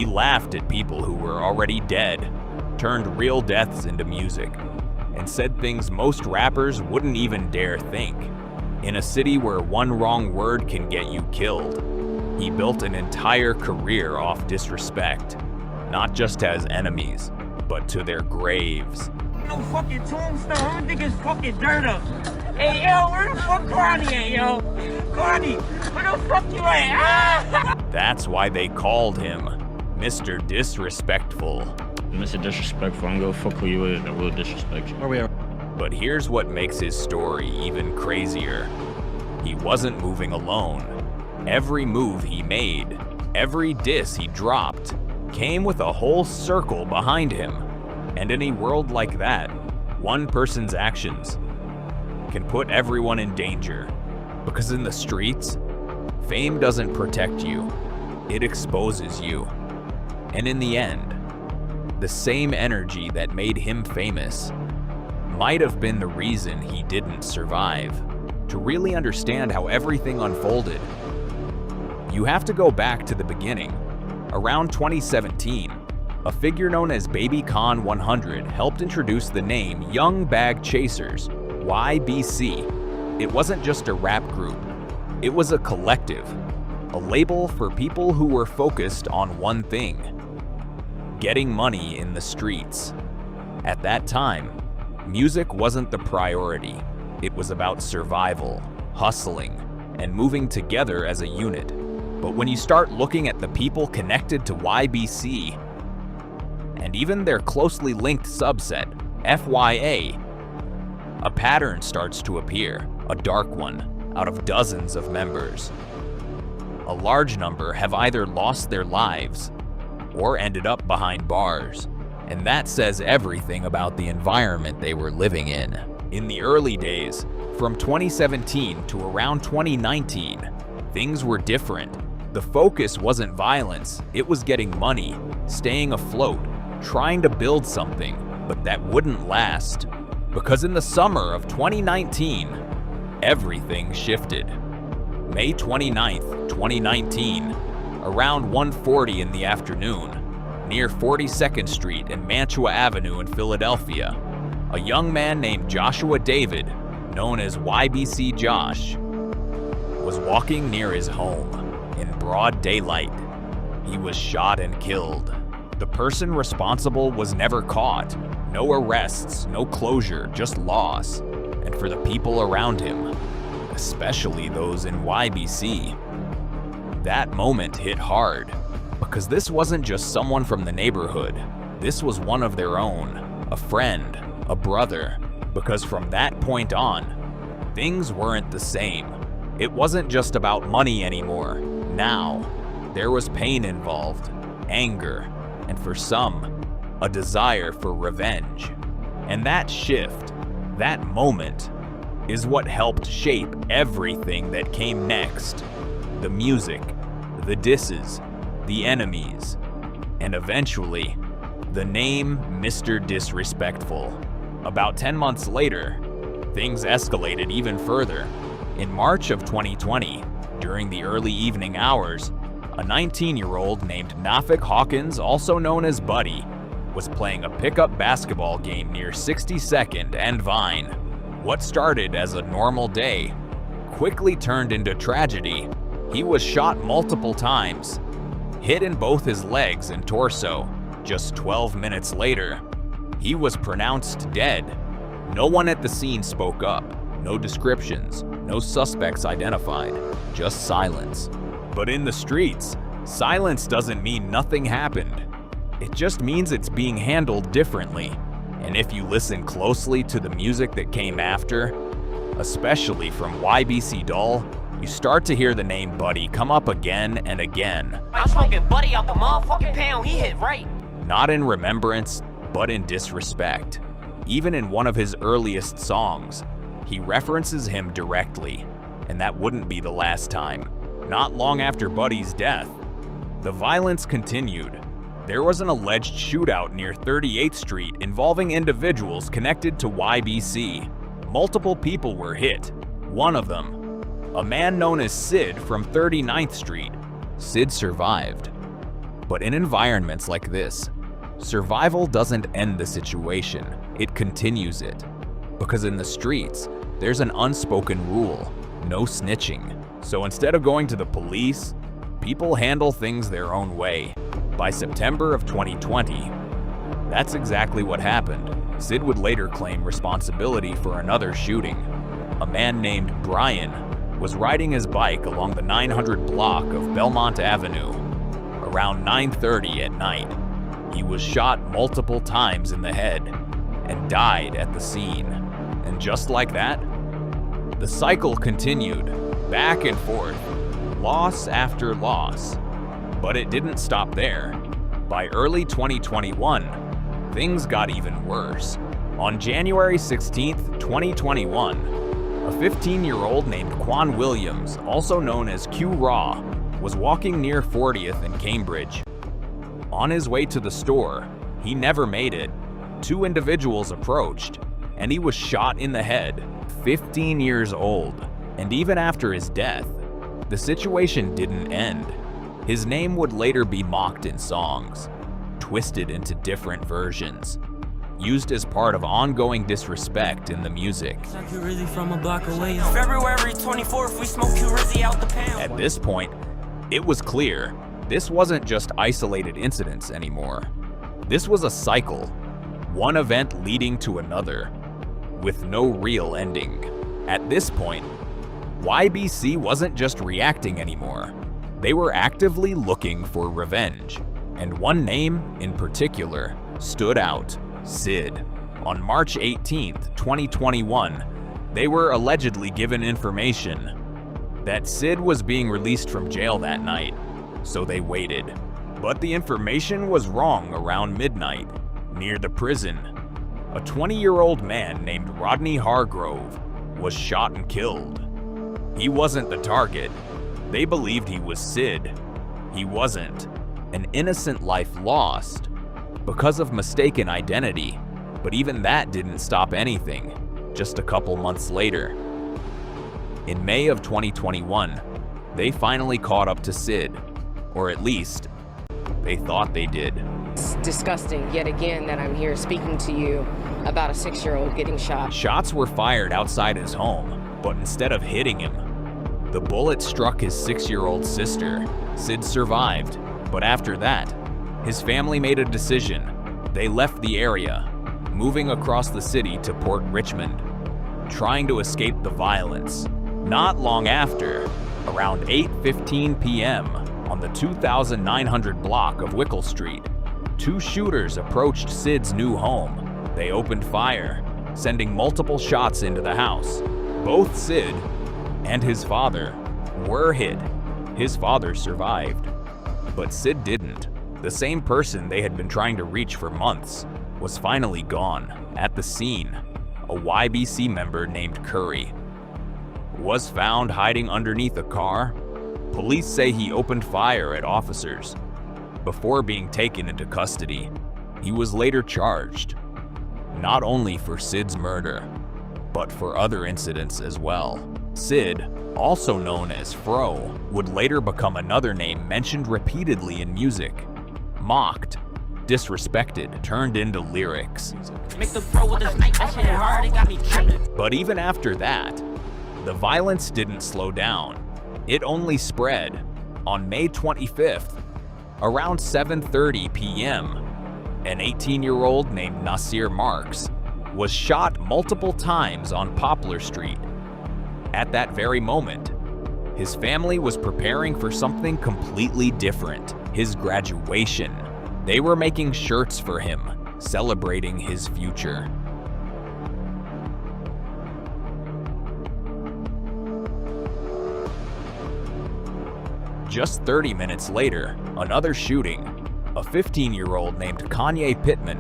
He laughed at people who were already dead, turned real deaths into music, and said things most rappers wouldn't even dare think. In a city where one wrong word can get you killed, he built an entire career off disrespect, not just as enemies, but to their graves. No fucking tombstone, I'm gonna dig his fucking dirt up. Hey yo, where the fuck Carney at, yo? Carney, where the fuck you at? Ah! That's why they called him Mr. Disrespectful. Mr. Disrespectful, I'm gonna fuck who you is, I will disrespect you. Where we are. But here's what makes his story even crazier. He wasn't moving alone. Every move he made, every diss he dropped, came with a whole circle behind him. And in a world like that, one person's actions can put everyone in danger. Because in the streets, fame doesn't protect you, it exposes you. And in the end, the same energy that made him famous might have been the reason he didn't survive. To really understand how everything unfolded, you have to go back to the beginning. Around 2017, a figure known as Baby Con 100 helped introduce the name Young Bag Chasers, YBC. It wasn't just a rap group, it was a collective, a label for people who were focused on one thing: getting money in the streets. At that time, music wasn't the priority. It was about survival, hustling, and moving together as a unit. But when you start looking at the people connected to YBC, and even their closely linked subset, FYA, a pattern starts to appear, a dark one, out of dozens of members. A large number have either lost their lives or ended up behind bars, and that says everything about the environment they were living in. In the early days, from 2017 to around 2019, things were different. The focus wasn't violence, it was getting money, staying afloat, trying to build something, but that wouldn't last. Because in the summer of 2019, everything shifted. May 29th, 2019, around 1:40 in the afternoon, near 42nd Street and Mantua Avenue in Philadelphia, a young man named Joshua David, known as YBC Josh, was walking near his home in broad daylight. He was shot and killed. The person responsible was never caught. No arrests, no closure, just loss. And for the people around him, especially those in YBC, that moment hit hard. Because this wasn't just someone from the neighborhood. This was one of their own, a friend, a brother. Because from that point on, things weren't the same. It wasn't just about money anymore. Now, there was pain involved, anger, and for some, a desire for revenge. And that shift, that moment, is what helped shape everything that came next. The music, the disses, the enemies, and eventually, the name Mr. Disrespectful. About 10 months later, things escalated even further. In March of 2020, during the early evening hours, a 19-year-old named Nafik Hawkins, also known as Buddy, was playing a pickup basketball game near 62nd and Vine. What started as a normal day quickly turned into tragedy. He was shot multiple times, hit in both his legs and torso. Just 12 minutes later, he was pronounced dead. No one at the scene spoke up. No descriptions, no suspects identified, just silence. But in the streets, silence doesn't mean nothing happened. It just means it's being handled differently. And if you listen closely to the music that came after, especially from YBC Doll, you start to hear the name Buddy come up again and again. I'm smoking Buddy out the motherfucking pound, he hit right. Not in remembrance, but in disrespect. Even in one of his earliest songs, he references him directly, and that wouldn't be the last time. Not long after Buddy's death, the violence continued. There was an alleged shootout near 38th Street involving individuals connected to YBC. Multiple people were hit. One of them, a man known as Sid from 39th Street. Sid survived. But in environments like this, survival doesn't end the situation, it continues it. Because in the streets, there's an unspoken rule: no snitching. So instead of going to the police, people handle things their own way. By September of 2020, that's exactly what happened. Sid would later claim responsibility for another shooting. A man named Brian was riding his bike along the 900 block of Belmont Avenue. Around 9:30 at night, he was shot multiple times in the head and died at the scene. And just like that, the cycle continued, back and forth, loss after loss. But it didn't stop there. By early 2021, things got even worse. On January 16th, 2021, a 15-year-old named Quan Williams, also known as Q Raw, was walking near 40th and Cambridge. On his way to the store, he never made it. Two individuals approached, and he was shot in the head. 15 years old, and even after his death, the situation didn't end. His name would later be mocked in songs, twisted into different versions, used as part of ongoing disrespect in the music. February 24th, we smoke Rizzy out the pound. At this point, it was clear this wasn't just isolated incidents anymore. This was a cycle, one event leading to another, with no real ending. At this point, YBC wasn't just reacting anymore. They were actively looking for revenge, and one name in particular stood out: Sid. On March 18th, 2021, they were allegedly given information that Sid was being released from jail that night, so they waited. But the information was wrong. Around midnight, near the prison, a 20-year-old man named Rodney Hargrove was shot and killed. He wasn't the target. They believed he was Sid. He wasn't. An innocent life lost because of mistaken identity. But even that didn't stop anything. Just a couple months later, in May of 2021, they finally caught up to Sid, or at least they thought they did. It's disgusting yet again that I'm here speaking to you about a 6-year-old getting shot. Shots were fired outside his home, but instead of hitting him, the bullet struck his 6-year-old sister. Sid survived, but after that, his family made a decision. They left the area, moving across the city to Port Richmond, trying to escape the violence. Not long after, around 8:15 p.m. on the 2900 block of Wickle Street, two shooters approached Sid's new home. They opened fire, sending multiple shots into the house. Both Sid and his father were hit. His father survived, but Sid didn't. The same person they had been trying to reach for months was finally gone. At the scene, a YBC member named Curry was found hiding underneath a car. Police say he opened fire at officers before being taken into custody. He was later charged, not only for Sid's murder, but for other incidents as well. Sid, also known as Fro, would later become another name mentioned repeatedly in music, mocked, disrespected, turned into lyrics. But even after that, the violence didn't slow down. It only spread. On May 25th, around 7:30 p.m., an 18-year-old named Nasir Marks was shot multiple times on Poplar Street. At that very moment, his family was preparing for something completely different: his graduation. They were making shirts for him, celebrating his future. Just 30 minutes later, another shooting. A 15-year-old named Kanye Pittman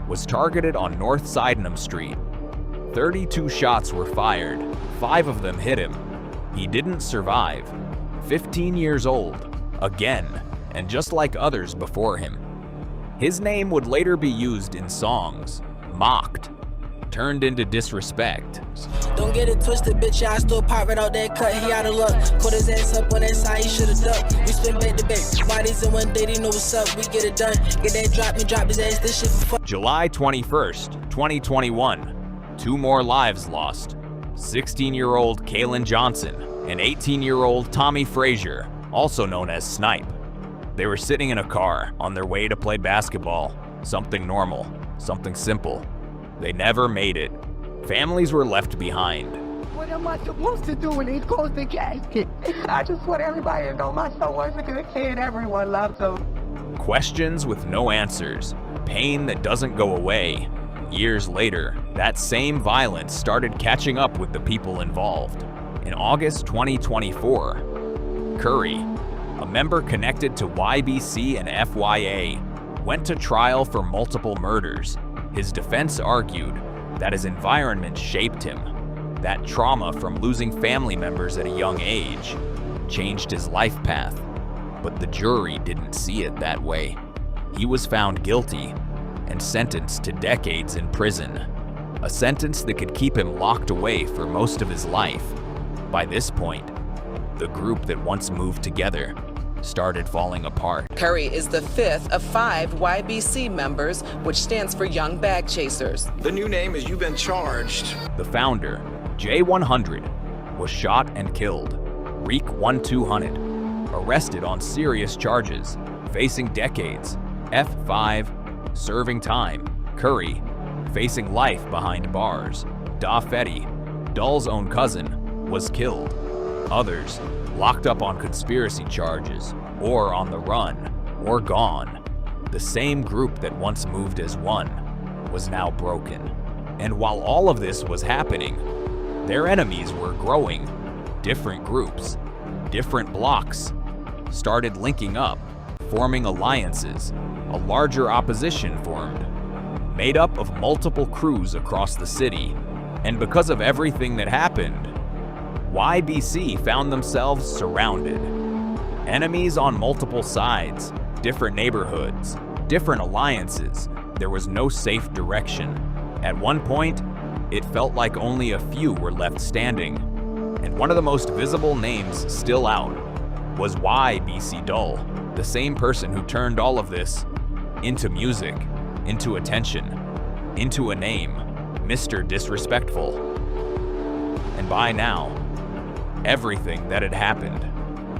was targeted on North Sydenham Street. 32 shots were fired, 5 of them hit him. He didn't survive. 15 years old, again, and just like others before him. His name would later be used in songs, mocked, turned into disrespect. Don't get it twisted, bitch. I still pop right out that cut. He out of luck. Caught his ass up on that side. He should've ducked. We spin back to back. Bodies in one day. They know what's up. We get it done. Get that drop and drop his ass. This shit for fun. July 21st, 2021. 2 more lives lost. 16-year-old Kalen Johnson and 18-year-old Tommy Frazier, also known as Snipe. They were sitting in a car on their way to play basketball. Something normal, something simple. They never made it. Families were left behind. What am I supposed to do when they close the casket? I just want everybody to know my son was a good kid. Everyone loves him. Questions with no answers. Pain that doesn't go away. Years later, that same violence started catching up with the people involved. In August 2024, Curry, a member connected to YBC and FYA, went to trial for multiple murders. His defense argued that his environment shaped him, that trauma from losing family members at a young age changed his life path. But the jury didn't see it that way. He was found guilty and sentenced to decades in prison, a sentence that could keep him locked away for most of his life. By this point, the group that once moved together started falling apart. Curry is the 5th of 5 YBC members, which stands for Young Bag Chasers. The new name is you've been charged. The founder, J100, was shot and killed. Reek 1200, arrested on serious charges, facing decades. F5, serving time. Curry, facing life behind bars. Da Fetty, Dull's own cousin, was killed. Others, locked up on conspiracy charges, or on the run, or gone. The same group that once moved as one was now broken. And while all of this was happening, their enemies were growing. Different groups, different blocks, started linking up, forming alliances. A larger opposition formed, made up of multiple crews across the city. And because of everything that happened, YBC found themselves surrounded. Enemies on multiple sides, different neighborhoods, different alliances. There was no safe direction. At one point, it felt like only a few were left standing. And one of the most visible names still out was YBC Dull, the same person who turned all of this into music, into attention, into a name, Mr. Disrespectful. And by now, everything that had happened,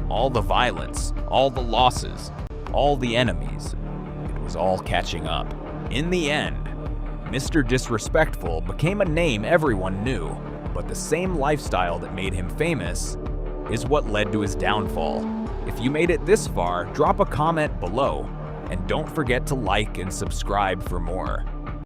all the violence, all the losses, all the enemies, it was all catching up. In the end, Mr. Disrespectful became a name everyone knew, but the same lifestyle that made him famous is what led to his downfall. If you made it this far, drop a comment below, and don't forget to like and subscribe for more.